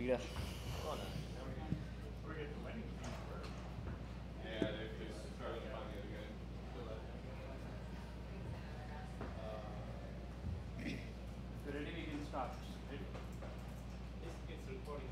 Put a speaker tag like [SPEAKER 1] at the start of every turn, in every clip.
[SPEAKER 1] Peter.
[SPEAKER 2] Oh, no. We're getting the winning team first. Yeah, they're just struggling to find the other guy.
[SPEAKER 1] If you're ready, we can start. Ready?
[SPEAKER 2] It's recording.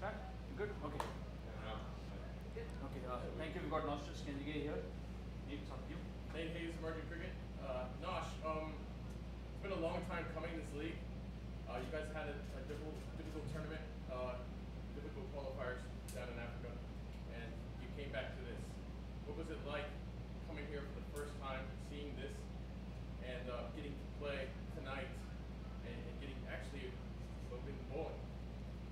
[SPEAKER 1] Start? Good? Okay. Okay, thank you. We've got Nosthush Kenjige here. Need something new?
[SPEAKER 3] Nate Hayes, Market Cricket. Nosh, it's been a long time coming this league. You guys had a difficult tournament, difficult qualifiers down in Africa, and you came back to this. What was it like coming here for the first time, seeing this, and getting to play tonight, and getting actually a little bit bowling?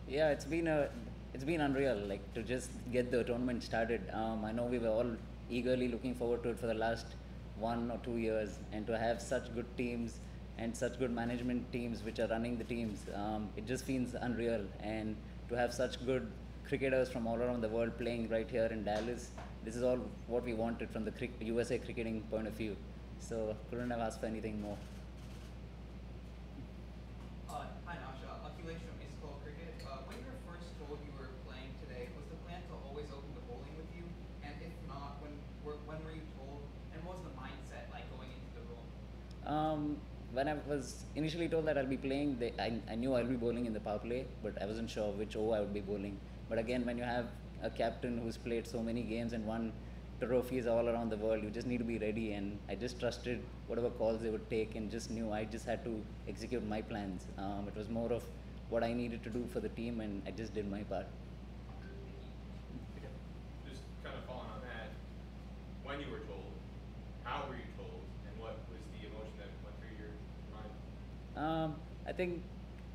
[SPEAKER 1] Yeah, it's been unreal. Like to just get the tournament started. I know we were all eagerly looking forward to it for the last 1 or 2 years, and to have such good teams and such good management teams which are running the teams, it just feels unreal. And to have such good cricketers from all around the world playing right here in Dallas, this is all what we wanted from the USA cricketing point of view. So couldn't have asked for anything more.
[SPEAKER 4] Hi Nasha, Akhilesh from Iskol Cricket. When you were first told you were playing today, was the plan to always open the bowling with you? And if not, when were you told? And what was the mindset like going into the role?
[SPEAKER 1] When I was initially told that I'll be playing, I knew I'll be bowling in the power play, but I wasn't sure which over I would be bowling. But again, when you have a captain who's played so many games and won trophies all around the world, you just need to be ready. And I just trusted whatever calls they would take, and just knew I just had to execute my plans. It was more of what I needed to do for the team, and I just did my part.
[SPEAKER 2] Just kind of following on that, when you were told, how were you told, and what was the emotion that went through your mind?
[SPEAKER 1] I think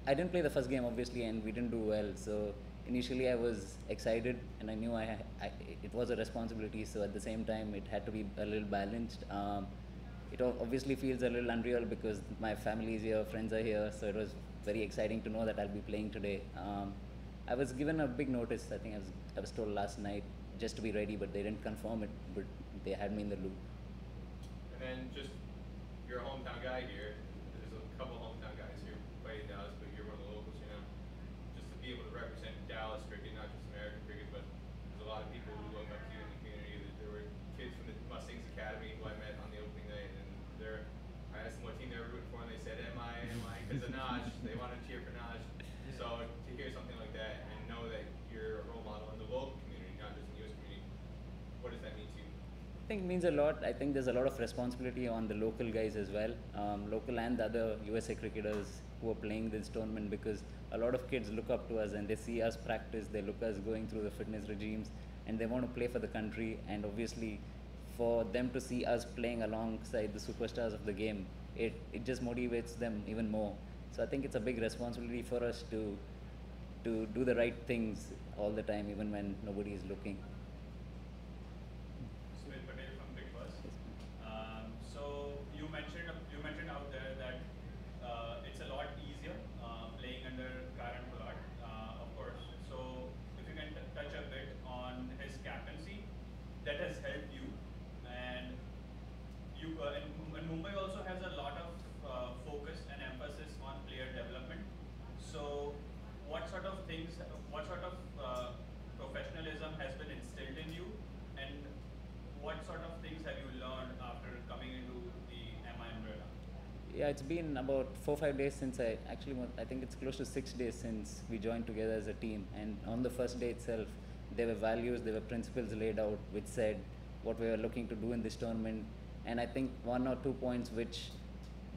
[SPEAKER 1] I didn't play the first game obviously, and we didn't do well. So initially I was excited, and I knew it was a responsibility. So at the same time, it had to be a little balanced. It obviously feels a little unreal because my family is here, friends are here. So it was very exciting to know that I'll be playing today. I was given a big notice. I think I was told last night just to be ready, but they didn't confirm it. But they had me in the loop.
[SPEAKER 2] And then just, you're a hometown guy here. There's a couple hometown guys here playing Dallas, but you're one of the locals, you know. Just to be able to represent Dallas cricket, not just American cricket, but there's a lot of people who look up to you in the community. There were kids from the Mustangs Academy who I met on the opening night, and I asked them what team they were rooting for, and they said MI, because of Naj. They wanted to cheer for Naj. So to hear something like that and know that you're a role model in the local community, not just in the US community, what does that mean to you?
[SPEAKER 1] I think it means a lot. I think there's a lot of responsibility on the local guys as well, local and the other USA cricketers who are playing this tournament, because a lot of kids look up to us and they see us practice, they look us going through the fitness regimes, and they want to play for the country. And obviously for them to see us playing alongside the superstars of the game, it just motivates them even more. So I think it's a big responsibility for us to do the right things all the time, even when nobody is looking.
[SPEAKER 5] From Big Bus. So you mentioned out there that it's a lot easier playing under Khan and of course. So if you can touch a bit on his captaincy, that has helped you, and and Mumbai also has a lot of focus and emphasis on player development. So what sort of professionalism has been instilled in you, and what sort of things have you learned after coming into the MI umbrella?
[SPEAKER 1] Yeah, it's been about 4 or 5 days since I think it's close to 6 days since we joined together as a team. And on the first day itself, there were values, there were principles laid out which said what we were looking to do in this tournament. And I think 1 or 2 points which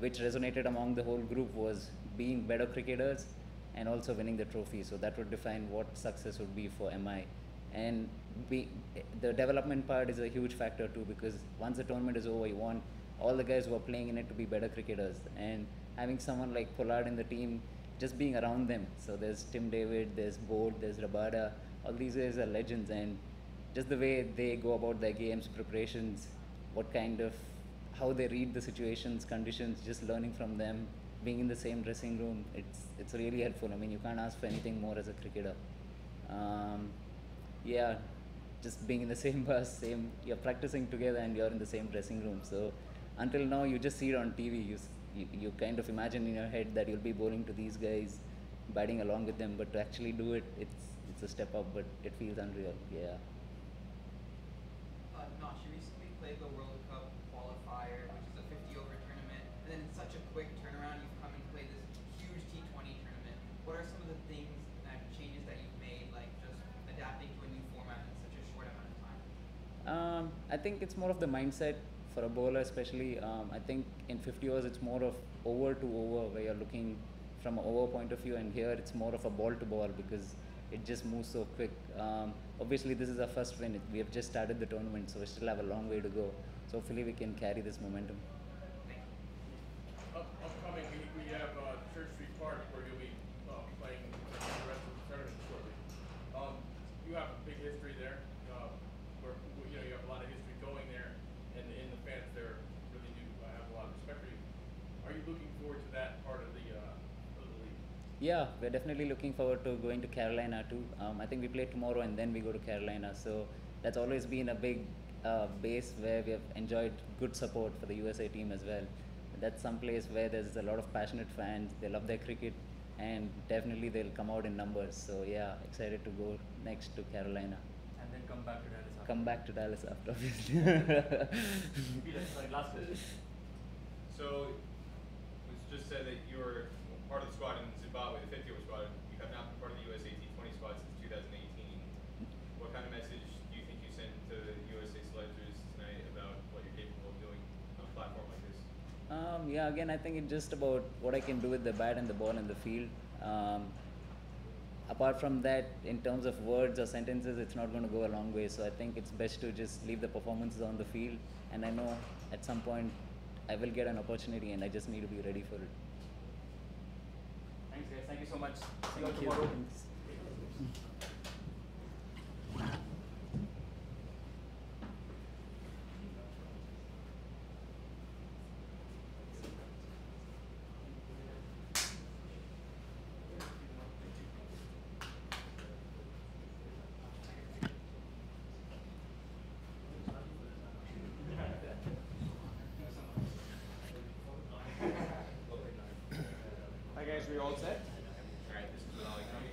[SPEAKER 1] resonated among the whole group was being better cricketers and also winning the trophy. So that would define what success would be for MI. And the development part is a huge factor too, because once the tournament is over, you want all the guys who are playing in it to be better cricketers. And having someone like Pollard in the team, just being around them. So there's Tim David, there's Bolt, there's Rabada. All these guys are legends, and just the way they go about their games, preparations, how they read the situations, conditions, just learning from them, being in the same dressing room, it's really helpful. I mean, you can't ask for anything more as a cricketer. Yeah, just being in the same bus, you're practicing together and you're in the same dressing room. So until now, you just see it on TV. you kind of imagine in your head that you'll be bowling to these guys, batting along with them, but to actually do it, it's a step up, but it feels unreal. Yeah.
[SPEAKER 4] Nosh, you recently played the World Cup qualifier, which is a 50-over tournament, and then in such a quick turnaround, you've come and played this huge T20 tournament. What are some of the things and changes that you've made, like just adapting to a new format in such a short amount of time?
[SPEAKER 1] I think it's more of the mindset for a bowler, especially. I think in 50 overs, it's more of over to over, where you're looking from an over point of view, and here it's more of a ball to ball because it just moves so quick. Obviously, this is our first win. We have just started the tournament, so we still have a long way to go. So hopefully, we can carry this momentum.
[SPEAKER 3] Upcoming, we have Church Street Park where you'll be playing the rest of the tournament shortly. You have a big history there, where you have a lot of history going there, and the fans there really do have a lot of respect for you. Are you looking forward to that part of the league?
[SPEAKER 1] Yeah, we're definitely looking forward to going to Carolina too. I think we play tomorrow and then we go to Carolina. So that's always been a big base where we have enjoyed good support for the USA team as well. That's some place where there's a lot of passionate fans. They love their cricket, and definitely they'll come out in numbers. So yeah, excited to go next to Carolina.
[SPEAKER 6] And then come back to Dallas after.
[SPEAKER 1] Come back to Dallas after, obviously.
[SPEAKER 6] Sorry, last question.
[SPEAKER 2] So, it was just said that you were part of the squad in Zimbabwe, the 50-over squad. You have not been part of the USA T20 squad since 2018. What kind of message do you think you sent to the USA selectors tonight about what you're capable of doing on a platform like this?
[SPEAKER 1] Yeah, again, I think it's just about what I can do with the bat and the ball in the field. Apart from that, in terms of words or sentences, it's not going to go a long way. So I think it's best to just leave the performances on the field. And I know at some point I will get an opportunity, and I just need to be ready for it.
[SPEAKER 6] Thanks, guys. Thank you so much. See you all
[SPEAKER 1] Thank you.
[SPEAKER 6] tomorrow.
[SPEAKER 1] Thanks.
[SPEAKER 7] Hi guys, we all set?
[SPEAKER 2] Alright, this is Ollie coming.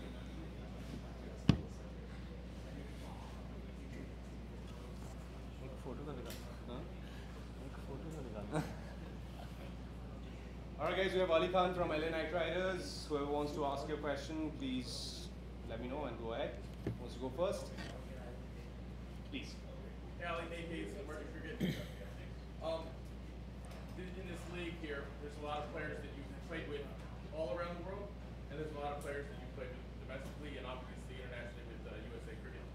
[SPEAKER 7] Alright guys, we have Ali Khan from LA Knight Riders. Whoever wants to ask your question, please let me know and go ahead. Who wants to go first? Please.
[SPEAKER 3] Hey, Ali, Nate Hayes, Emerging Cricket. In this league here, there's a lot of players that you've played with all around the world, and there's a lot of players that you've played with domestically and obviously internationally with USA Cricket.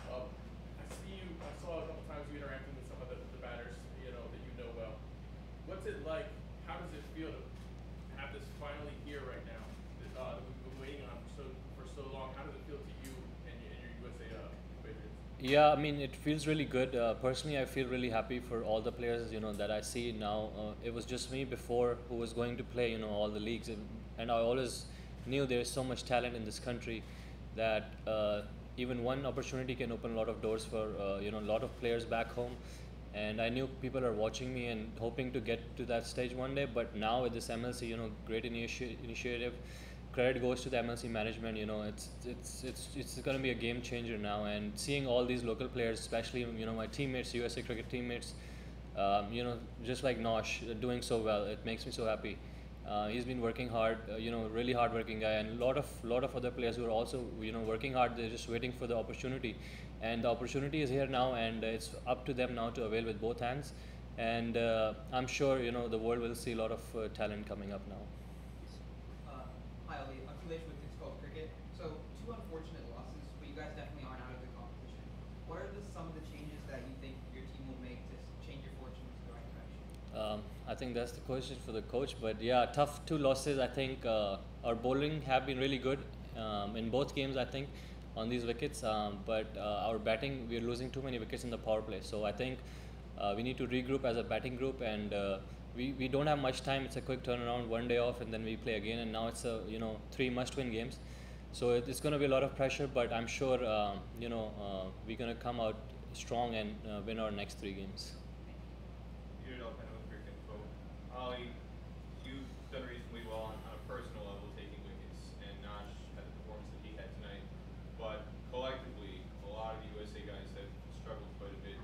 [SPEAKER 3] I saw a couple times you interacting with some of the batters, that you know well. What's it like? How does it feel to have this finally here right now that we've been waiting on for so long? How does it feel to you and your USA compatriots?
[SPEAKER 8] Yeah, I mean, it feels really good. Personally, I feel really happy for all the players, that I see now. It was just me before who was going to play, all the leagues. And I always knew there's so much talent in this country that even one opportunity can open a lot of doors for, a lot of players back home. And I knew people are watching me and hoping to get to that stage one day. But now with this MLC, great initiative. Credit goes to the MLC management. It's going to be a game changer now. And seeing all these local players, especially my teammates, USA Cricket teammates, just like Nosh, doing so well, it makes me so happy. He's been working hard, really hard-working guy, and a lot of other players who are also working hard. They're just waiting for the opportunity, and the opportunity is here now, and it's up to them now to avail with both hands. And I'm sure the world will see a lot of talent coming up now.
[SPEAKER 4] Hi, Ali. Akhilesh with It's Called Cricket. So, two unfortunate losses, but you guys definitely aren't out of the competition. What are some of the changes that you think your team will make to change your fortunes in the right direction?
[SPEAKER 8] I think that's the question for the coach. But yeah, tough two losses. I think our bowling have been really good in both games, I think, on these wickets. But our batting, we're losing too many wickets in the power play. So I think we need to regroup as a batting group, and we don't have much time. It's a quick turnaround, one day off, and then we play again. And now it's three must-win games. So it's going to be a lot of pressure, but I'm sure we're going to come out strong and win our next three games.
[SPEAKER 2] You did all kind of cricket, so Ollie, done reasonably well on a personal level, taking wickets, and Nosh had the performance that he had tonight. But collectively, a lot of the USA guys have struggled quite a bit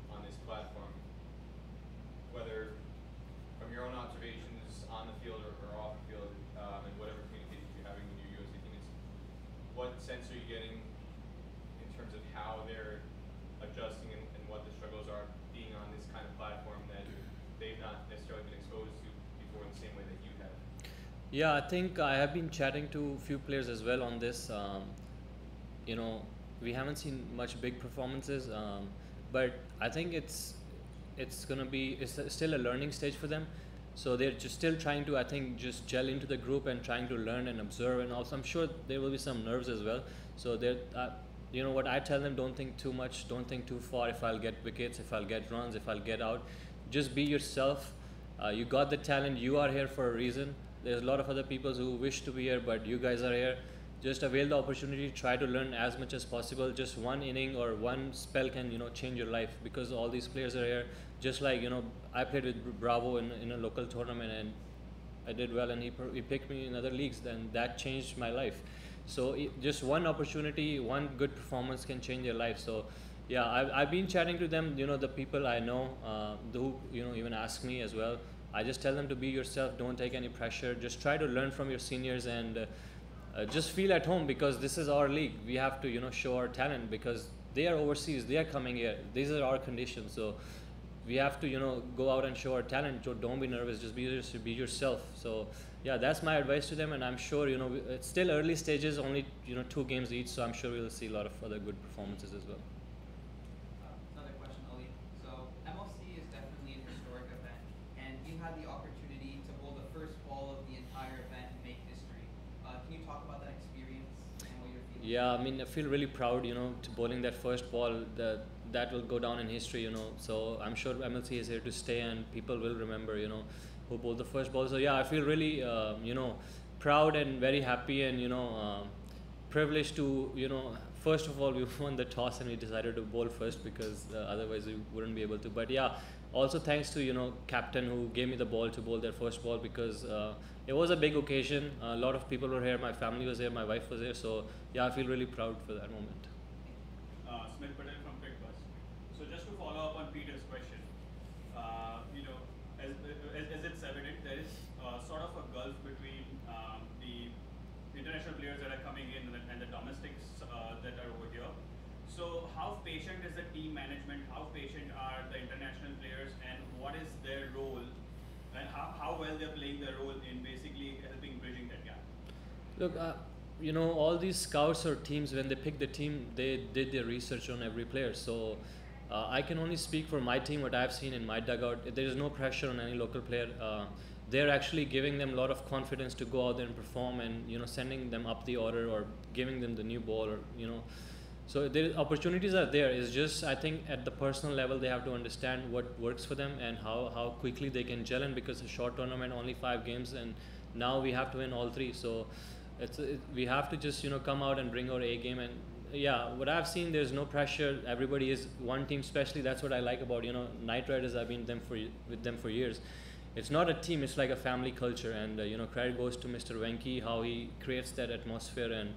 [SPEAKER 2] on this platform. Whether from your own observations on the field or off the field, and whatever communications you're having with your USA teammates, what sense are you getting in terms of how they're adjusting and what the struggles are being on this kind of platform that they've not necessarily been exposed to before in the same way that you have?
[SPEAKER 8] Yeah, I think I have been chatting to a few players as well on this. You know, we haven't seen much big performances, but I think it's still a learning stage for them. So they're just still trying to, I think, just gel into the group and trying to learn and observe, and also I'm sure there will be some nerves as well. So they're, you know what I tell them, don't think too much, don't think too far if I'll get wickets, if I'll get runs, if I'll get out. Just be yourself. You got the talent, you are here for a reason. There's a lot of other people who wish to be here, but you guys are here. Just avail the opportunity, try to learn as much as possible. Just one inning or one spell can, you know, change your life, because all these players are here. Just like, you know, I played with Bravo in a local tournament and I did well, and he picked me in other leagues, then that changed my life. So just one opportunity, one good performance can change your life. So yeah, I've been chatting to them, you know, the people I know, who, you know, even ask me as well. I just tell them to be yourself, don't take any pressure, just try to learn from your seniors, and just feel at home, because this is our league. We have to, you know, show our talent, because they are overseas, they are coming here, these are our conditions. So we have to, you know, go out and show our talent. So don't be nervous, just be yourself. So yeah, that's my advice to them, and I'm sure, you know, it's still early stages, only, you know, 2 games each, so I'm sure we'll see a lot of other good performances as well.
[SPEAKER 4] Another question, Ali. So MLC is definitely an historic event, and you had the opportunity to bowl the first ball of the entire event and make history. Can you talk about that experience and what you're feeling?
[SPEAKER 8] Yeah, I mean, I feel really proud, you know, to bowling that first ball. That will go down in history, you know. So I'm sure MLC is here to stay, and people will remember, you know, who bowled the first ball. So yeah, I feel really, you know, proud and very happy, and, you know, privileged to, you know, first of all, we won the toss and we decided to bowl first, because otherwise we wouldn't be able to. But yeah, also thanks to, you know, captain who gave me the ball to bowl their first ball, because it was a big occasion. A lot of people were here, my family was here, my wife was here. So yeah, I feel really proud for that moment.
[SPEAKER 5] Smith Patel from Quick Bus. So just to follow up on Peter's question, you know, as it's evident, there is sort of a gulf between the international players that are coming in and the domestics that are over here. So how patient is the team management? How patient are the international players, and what is their role, and how well they're playing their role in basically helping bridging that gap?
[SPEAKER 8] Look, you know, all these scouts or teams, when they pick the team, they did their research on every player. So I can only speak for my team, what I've seen in my dugout. There is no pressure on any local player. They're actually giving them a lot of confidence to go out there and perform, and, you know, sending them up the order or giving them the new ball, or, you know. So the opportunities are there. It's just, I think, at the personal level, they have to understand what works for them and how quickly they can gel in, because it's a short tournament, only 5 games, and now we have to win all 3. So we have to just, you know, come out and bring our A game. And yeah, what I've seen, there's no pressure. Everybody is one team, especially. That's what I like about, you know, Knight Riders. I've been with them for years. It's not a team, it's like a family culture. And you know, credit goes to Mr. Venki, how he creates that atmosphere, and,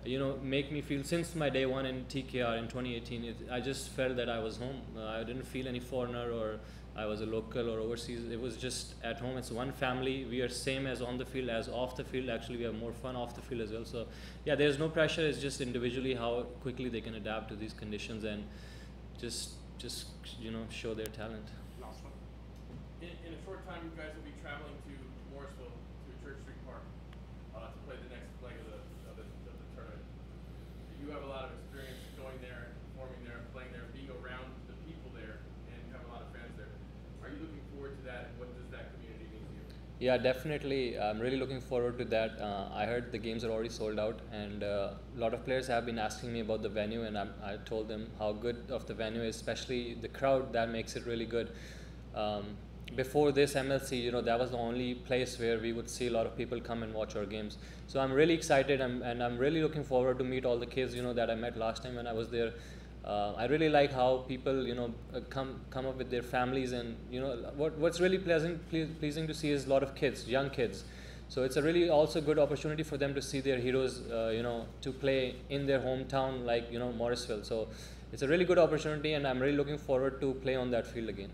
[SPEAKER 8] you know, make me feel, since my day 1 in TKR in 2018, I just felt that I was home. I didn't feel any foreigner, or I was a local or overseas. It was just at home. It's one family. We are same as on the field as off the field. Actually, we have more fun off the field as well. So yeah, there's no pressure. It's just individually how quickly they can adapt to these conditions, and just you know, show their talent.
[SPEAKER 7] Last one.
[SPEAKER 3] In a short time, you guys will be traveling to Morrisville, to Church Street Park, to play the next leg of the tournament. You have a lot of experience going there, performing there, playing there, being around the people there, and you have a lot of fans there. Are you looking forward to that, and what does that community mean to you?
[SPEAKER 8] Yeah, definitely. I'm really looking forward to that. I heard the games are already sold out, and a lot of players have been asking me about the venue, and I told them how good of the venue is, especially the crowd. That makes it really good. Before this MLC, you know, that was the only place where we would see a lot of people come and watch our games. So I'm really excited, and I'm really looking forward to meet all the kids, you know, that I met last time when I was there. I really like how people, come up with their families, and what's really pleasing to see is a lot of kids, young kids. So it's a really also good opportunity for them to see their heroes, to play in their hometown, like Morrisville. So it's a really good opportunity, and I'm really looking forward to play on that field again.